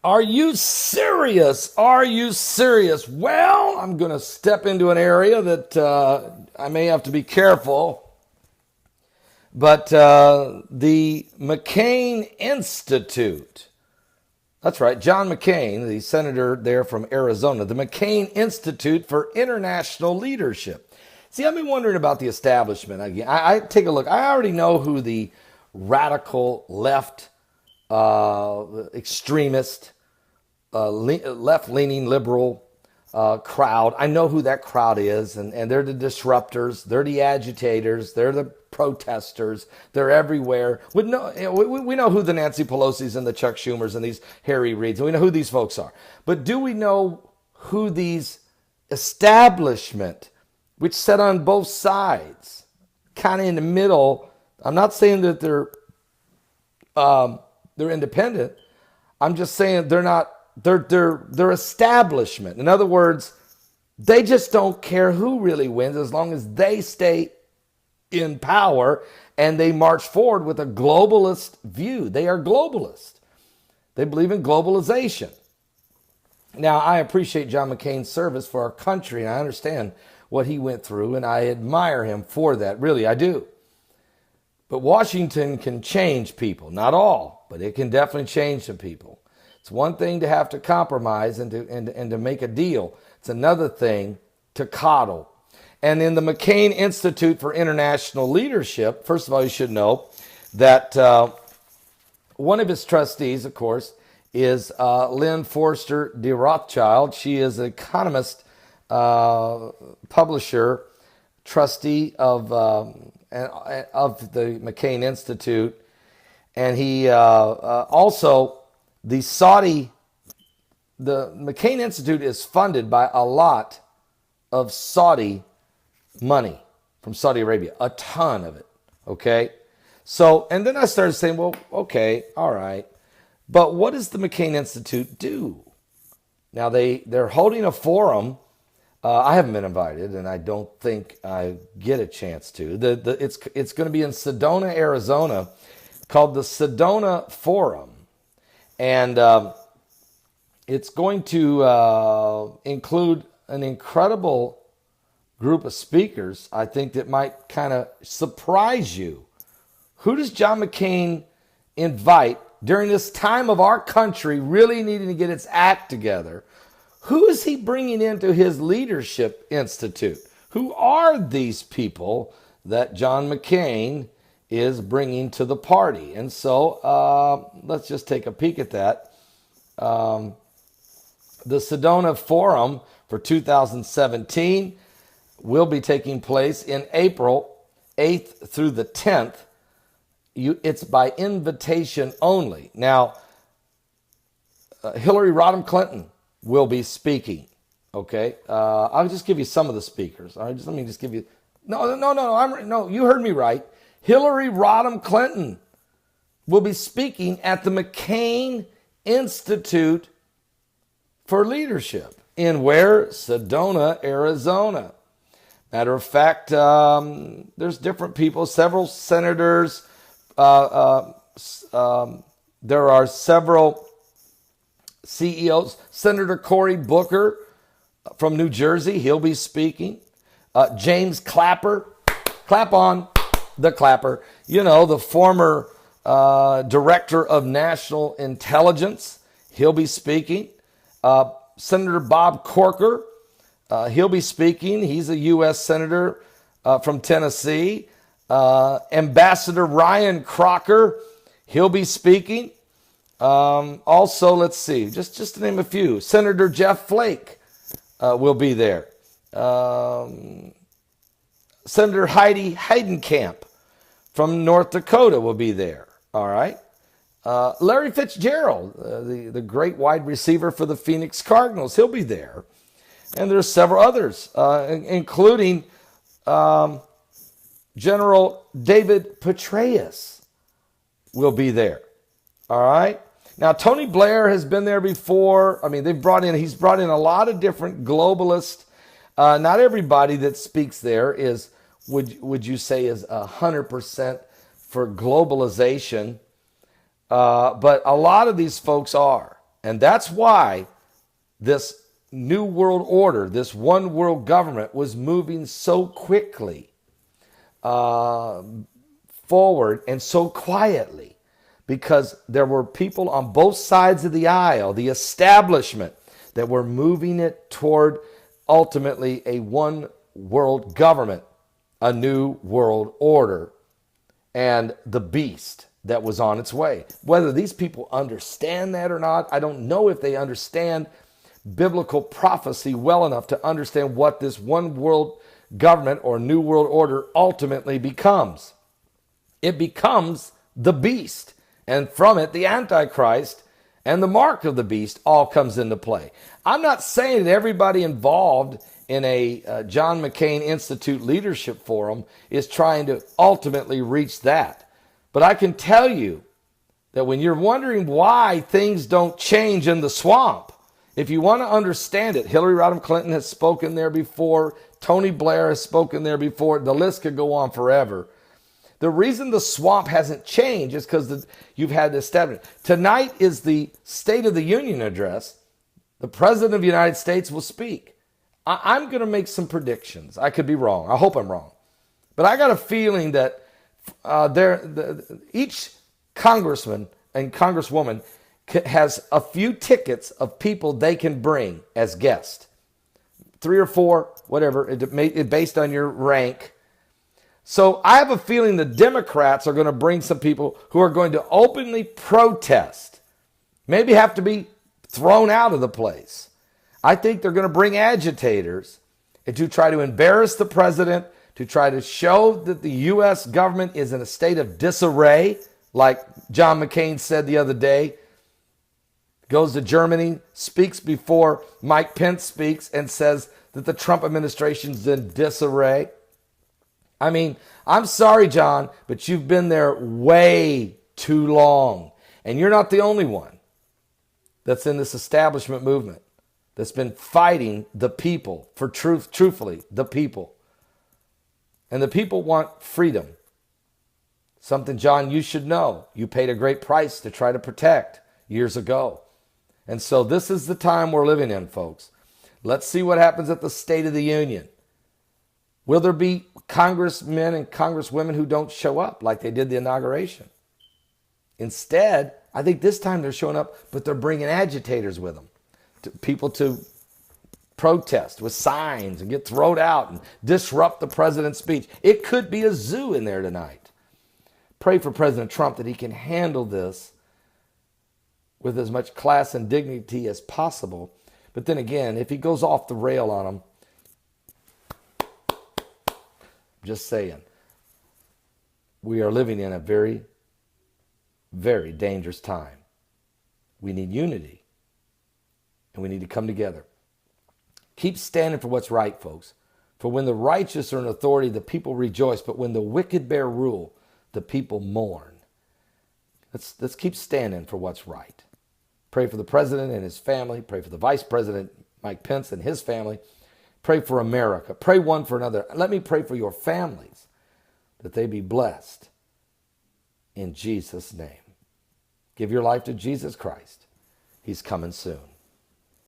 Are you serious? Are you serious? Well, I'm going to step into an area that I may have to be careful. But the McCain Institute, that's right, John McCain, the senator there from Arizona, the McCain Institute for International Leadership. See, I've been wondering about the establishment. I take a look. I already know who the radical left extremist, left-leaning liberal crowd. I know who that crowd is, and they're the disruptors, they're the agitators, they're the protesters, they're everywhere. We know who the Nancy Pelosi's and the Chuck Schumers and these Harry Reids, we know who these folks are. But do we know who these establishment, which sit on both sides, kind of in the middle? I'm not saying that they're independent. I'm just saying they're not. They're establishment. In other words, they just don't care who really wins as long as they stay in power and they march forward with a globalist view. They are globalist. They believe in globalization. Now, I appreciate John McCain's service for our country, and I understand what he went through, and I admire him for that. Really, I do. But Washington can change people. Not all, but it can definitely change some people. It's one thing to have to compromise and to make a deal. It's another thing to coddle. And in the McCain Institute for International Leadership, first of all, you should know that one of his trustees, of course, is Lynn Forster de Rothschild. She is an economist, publisher, trustee of the McCain Institute. And he also... The McCain Institute is funded by a lot of Saudi money from Saudi Arabia, a ton of it, okay? So, and then I started saying, well, okay, all right, but what does the McCain Institute do? Now, they're holding a forum. I haven't been invited, and I don't think I get a chance to. It's going to be in Sedona, Arizona, called the Sedona Forum. And it's going to include an incredible group of speakers, I think, that might kind of surprise you. Who does John McCain invite during this time of our country really needing to get its act together? Who is he bringing into his leadership institute? Who are these people that John McCain is bringing to the party? And so let's just take a peek at that. The Sedona Forum for 2017 will be taking place in April 8th through the 10th. It's by invitation only. Now, Hillary Rodham Clinton will be speaking. Okay, I'll just give you some of the speakers. All right, let me just give you. No, you heard me right. Hillary Rodham Clinton will be speaking at the McCain Institute for Leadership in where? Sedona, Arizona. Matter of fact, there's different people, several senators. There are several CEOs. Senator Cory Booker from New Jersey, he'll be speaking. James Clapper, clap on. The Clapper, the former director of national intelligence, he'll be speaking. Senator Bob Corker, he'll be speaking. He's a U.S. senator from Tennessee. Ambassador Ryan Crocker, he'll be speaking. Also, let's see, just to name a few. Senator Jeff Flake will be there. Senator Heidi Heidenkamp from North Dakota will be there. All right. Larry Fitzgerald, the great wide receiver for the Phoenix Cardinals, he'll be there. And there's several others, including General David Petraeus will be there. All right. Now, Tony Blair has been there before. I mean, he's brought in a lot of different globalists. Not everybody that speaks there is, would you say, is 100% for globalization. But a lot of these folks are. And that's why this new world order, this one world government was moving so quickly forward and so quietly, because there were people on both sides of the aisle, the establishment, that were moving it toward ultimately a one world government, a new world order, and the beast that was on its way. Whether these people understand that or not, I don't know if they understand biblical prophecy well enough to understand what this one world government or new world order ultimately becomes. It becomes the beast, and from it the Antichrist and the mark of the beast all comes into play. I'm not saying that everybody involved in a John McCain Institute Leadership Forum is trying to ultimately reach that. But I can tell you that when you're wondering why things don't change in the swamp, if you want to understand it, Hillary Rodham Clinton has spoken there before, Tony Blair has spoken there before, the list could go on forever. The reason the swamp hasn't changed is because you've had the establishment. Tonight is the State of the Union address. The President of the United States will speak. I'm going to make some predictions. I could be wrong. I hope I'm wrong. But I got a feeling that each congressman and congresswoman has a few tickets of people they can bring as guests. 3 or 4, whatever, it based on your rank. So I have a feeling the Democrats are going to bring some people who are going to openly protest, maybe have to be thrown out of the place. I think they're going to bring agitators and to try to embarrass the president, to try to show that the U.S. government is in a state of disarray, like John McCain said the other day. Goes to Germany, speaks before Mike Pence speaks, and says that the Trump administration's in disarray. I mean, I'm sorry, John, but you've been there way too long. And you're not the only one that's in this establishment movement that's been fighting the people for truth, truthfully, the people. And the people want freedom. Something, John, you should know. You paid a great price to try to protect years ago. And so this is the time we're living in, folks. Let's see what happens at the State of the Union. Will there be congressmen and congresswomen who don't show up like they did the inauguration? Instead, I think this time they're showing up, but they're bringing agitators with them. People to protest with signs and get thrown out and disrupt the president's speech. It could be a zoo in there tonight. Pray for President Trump that he can handle this with as much class and dignity as possible. But then again, if he goes off the rail on them, just saying, we are living in a very, very dangerous time. We need unity, and we need to come together. Keep standing for what's right, folks. For when the righteous are in authority, the people rejoice. But when the wicked bear rule, the people mourn. Let's keep standing for what's right. Pray for the president and his family. Pray for the vice president, Mike Pence, and his family. Pray for America. Pray one for another. Let me pray for your families, that they be blessed in Jesus' name. Give your life to Jesus Christ. He's coming soon.